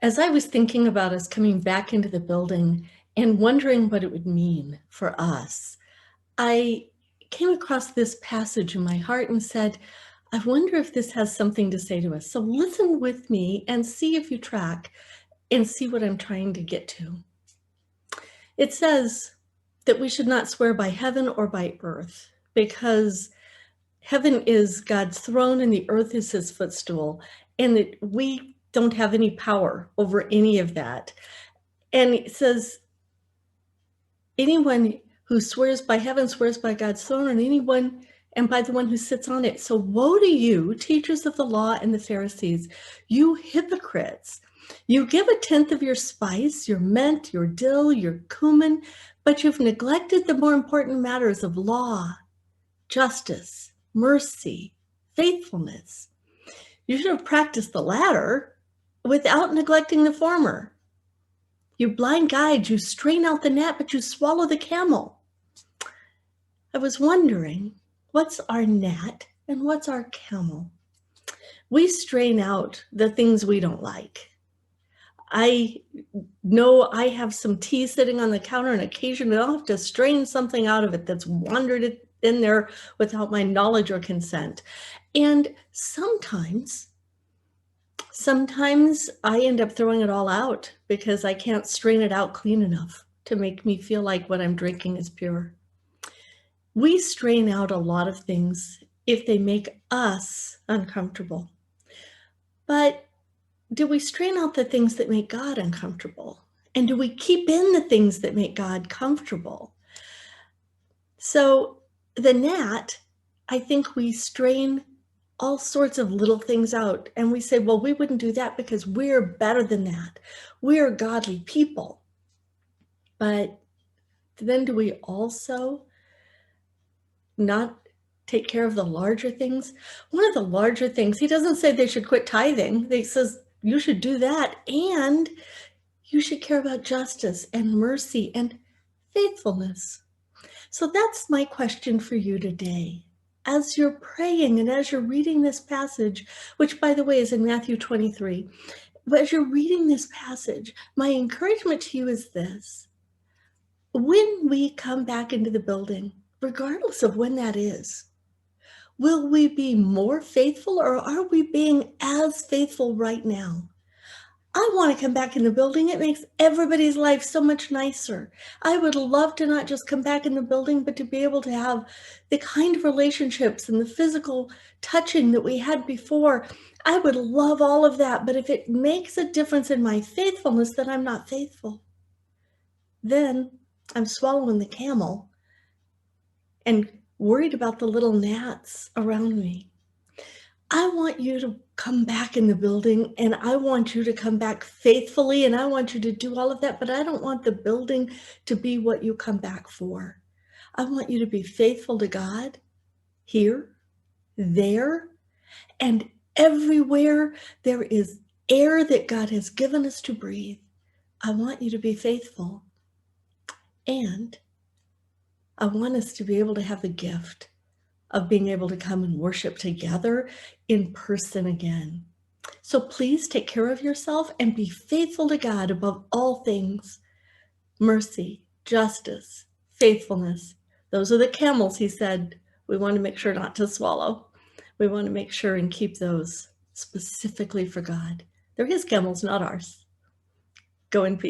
As I was thinking about us coming back into the building and wondering what it would mean for us, I came across this passage in my heart and said, I wonder if this has something to say to us. So listen with me and see if you track and see what I'm trying to get to. It says that we should not swear by heaven or by earth, because heaven is God's throne and the earth is his footstool, and that we don't have any power over any of that. And it says, anyone who swears by heaven swears by God's throne, and by the one who sits on it. So woe to you, teachers of the law and the Pharisees, you hypocrites! You give a tenth of your spice, your mint, your dill, your cumin, but you've neglected the more important matters of law, justice, mercy, faithfulness. You should have practiced the latter without neglecting the former. You blind guides, you strain out the gnat, but you swallow the camel. I was wondering, what's our gnat and what's our camel? We strain out the things we don't like. I know I have some tea sitting on the counter, and occasionally I'll have to strain something out of it that's wandered in there without my knowledge or consent. And sometimes I end up throwing it all out because I can't strain it out clean enough to make me feel like what I'm drinking is pure. We strain out a lot of things if they make us uncomfortable. But do we strain out the things that make God uncomfortable? And do we keep in the things that make God comfortable? So the gnat, I think we strain all sorts of little things out, and we say, well, we wouldn't do that because we're better than that. We're godly people. But then do we also not take care of the larger things? One of the larger things, he doesn't say they should quit tithing. He says you should do that, and you should care about justice and mercy and faithfulness. So that's my question for you today. As you're praying and as you're reading this passage, which by the way is in Matthew 23, but as you're reading this passage, my encouragement to you is this: when we come back into the building, regardless of when that is, will we be more faithful, or are we being as faithful right now? I want to come back in the building. It makes everybody's life so much nicer. I would love to not just come back in the building, but to be able to have the kind of relationships and the physical touching that we had before. I would love all of that. But if it makes a difference in my faithfulness, then I'm not faithful. Then I'm swallowing the camel and worried about the little gnats around me. I want you to come back in the building, and I want you to come back faithfully, and I want you to do all of that, but I don't want the building to be what you come back for. I want you to be faithful to God here, there, and everywhere there is air that God has given us to breathe. I want you to be faithful, and I want us to be able to have the gift of being able to come and worship together in person again. So please take care of yourself and be faithful to God above all things. Mercy, justice, faithfulness. Those are the camels, he said, we want to make sure not to swallow. We want to make sure and keep those specifically for God. They're his camels, not ours. Go in peace.